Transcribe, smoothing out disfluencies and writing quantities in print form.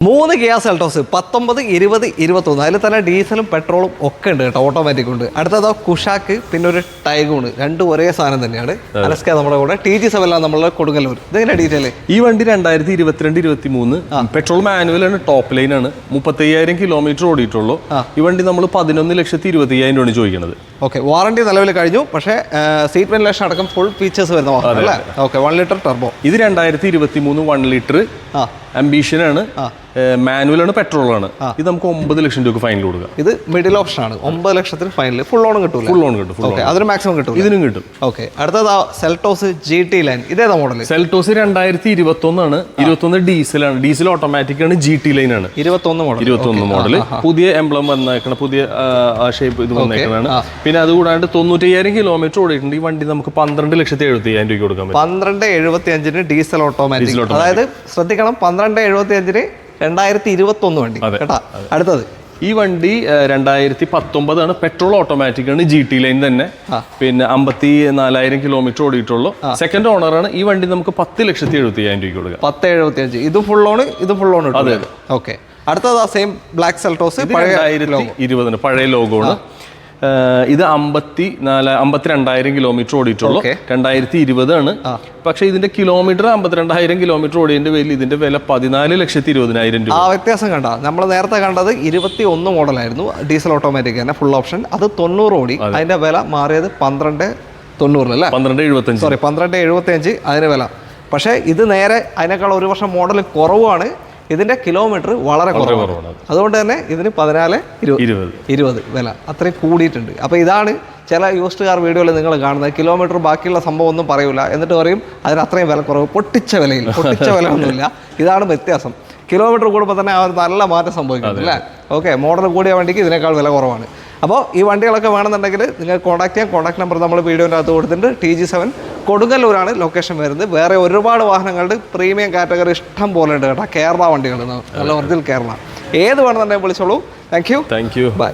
മൂന്ന് Kia Seltos 19, 20, 21 അതിൽ തന്നെ ഡീസലും പെട്രോളും ഒക്കെ ഉണ്ട് കേട്ടോ, ഓട്ടോമാറ്റിക് ഉണ്ട്. അടുത്തതോ കുഷാക്ക്, പിന്നെ ഒരു ടൈഗൂണ്, രണ്ടും ഒരേ സാധനം തന്നെയാണ്. അലസ്ക നമ്മുടെ കൂടെ, TG7 നമ്മളെ കൊടുങ്ങല്ലൂർ. ഇതെങ്ങനെ ഡീറ്റെയിൽ? ഈ വണ്ടി 2022-23 പെട്രോൾ മാനുവൽ ആണ്, ടോപ്പ് ലൈൻ ആണ്, 35,000 കിലോമീറ്റർ ഓടിയിട്ടുള്ളൂ. ഈ വണ്ടി നമ്മൾ 11,20,000 രൂപയാണ് ചോദിക്കുന്നത്. ഓക്കെ, വാറണ്ടി നിലവിൽ കഴിഞ്ഞു, പക്ഷേ സീറ്റ് വെന്റിലേഷൻ അടക്കം ഫുൾ ഫീച്ചേഴ്സ് വരുന്ന വാഹനം അല്ലേ? Okay, 1 litre turbo. ഇത് 2023 1 ലിറ്റർ അംബീഷൻ ആണ്, മാനുവൽ ആണ്, പെട്രോൾ ആണ്. ഇത് നമുക്ക് 9 ലക്ഷം രൂപ ഫൈനൽ കൊടുക്കാം. ഇത് മിഡിൽ ഓപ്ഷൻ ആണ്, 9 ലക്ഷത്തിന് ഫൈനൽ. ഫുൾ ഓൺ കിട്ടും? ഫുൾ ഓൺ കിട്ടും. ഓക്കെ, അതിന് മാക്സിമം കിട്ടും, ഇതിനും കിട്ടും. ഓക്കെ, അടുത്തത് സെൽട്ടോസ് GT ലൈൻ. ഇതേതാ മോഡൽ? സെൽട്ടോസ് 2021 ആണ്, 21 ഡീസലാണ്, ഡീസൽ ഓട്ടോമാറ്റിക് ആണ്, GT ലൈൻ ആണ്. 21 മോഡൽ പുതിയ എംബ്ലം വന്നേക്കണ, പുതിയ ഷേപ്പ് ഇത് വന്നേക്കണാണ്. പിന്നെ അതുകൂടാണ്ട് 95,000 കിലോമീറ്റർ ഓടിയിട്ടുണ്ട്. ഈ വണ്ടി നമുക്ക് 12,70,000 രൂപ കൊടുക്കാൻ പറ്റും. 12,75 ഡീസൽ ഓട്ടോമാറ്റിക്. അതായത് ശ്രദ്ധിക്കണം, 12,75 2021 വണ്ടി കേട്ടാ. അടുത്തത് ഈ വണ്ടി 2019 ആണ്, പെട്രോൾ ഓട്ടോമാറ്റിക് ആണ്, GT ലൈൻ തന്നെ. പിന്നെ 54,000 കിലോമീറ്റർ ഓടിയിട്ടുള്ളൂ. സെക്കൻഡ് ഓണർ ആണ്. ഈ വണ്ടി നമുക്ക് 10,70,000 രൂപ കൊടുക്കാം. 10,75. ഇത് ഫുൾ ഓൺ, ഇത് ഫുൾ ഓൺ. അതെ. ഓക്കെ, അടുത്തത് സെയിം ബ്ലാക്ക് സെൽട്ടോസ് 2020 പഴയ ലോഗോ ആണ്. ഇത് 52,000 കിലോമീറ്റർ ഓടിയിട്ടുള്ളൂ. 2020 ആണ്. പക്ഷെ ഇതിന്റെ കിലോമീറ്റർ 52,000 കിലോമീറ്റർ ഓടിയതിന്റെ പേരിൽ ഇതിന്റെ വില 14,20,000 രൂപ. ആ വ്യത്യാസം കണ്ട, നമ്മൾ നേരത്തെ കണ്ടത് 21 മോഡലായിരുന്നു, ഡീസൽ ഓട്ടോമാറ്റിക് തന്നെ, ഫുൾ ഓപ്ഷൻ. അത് 90 ഓടി, അതിന്റെ വില മാറിയത് 12,90 അല്ലേ? 12,75. സോറി, 12,75 അതിന് വില. പക്ഷേ ഇത് നേരെ അതിനേക്കാൾ ഒരു വർഷം മോഡൽ കുറവാണ്. ഇതിന്റെ കിലോമീറ്റർ വളരെ കുറവാണ്. അതുകൊണ്ട് തന്നെ ഇതിന് 14,20 വില, അത്രയും കൂടിയിട്ടുണ്ട്. അപ്പോൾ ഇതാണ് ചില യൂസ്ഡ് കാർ വീഡിയോയിൽ നിങ്ങൾ കാണുന്നത്. കിലോമീറ്റർ ബാക്കിയുള്ള സംഭവം ഒന്നും പറയൂല, എന്നിട്ട് പറയും അതിന് അത്രയും വില കുറവ്. പൊട്ടിച്ച വിലയിൽ, പൊട്ടിച്ച വില ഒന്നുമില്ല. ഇതാണ് വ്യത്യാസം. കിലോമീറ്റർ കൂടുമ്പോൾ തന്നെ ആ ഒരു നല്ല മാറ്റം സംഭവിക്കുന്നു അല്ലേ? ഓക്കെ, മോഡൽ കൂടിയ വണ്ടിക്ക് ഇതിനേക്കാൾ വില കുറവാണ്. അപ്പോൾ ഈ വണ്ടികളൊക്കെ വേണമെന്നുണ്ടെങ്കിൽ നിങ്ങൾ കോൺടാക്ട് ചെയ്യാം. കോൺടാക്ട് നമ്പർ നമ്മൾ വീഡിയോൻ്റെ അകത്ത് കൊടുത്തിട്ടുണ്ട്. TG7 കൊടുങ്ങല്ലൂരാണ് ലൊക്കേഷൻ വരുന്നത്. വേറെ ഒരുപാട് വാഹനങ്ങളുടെ പ്രീമിയം കാറ്റഗറി ഇഷ്ടം പോലെ ഉണ്ട് കേട്ടോ. കേരള വണ്ടികൾ, നല്ല ഒറിജിനൽ കേരള. ഏത് വേണമെന്നുണ്ടെങ്കിൽ വിളിച്ചോളൂ. Thank you. Thank you. By.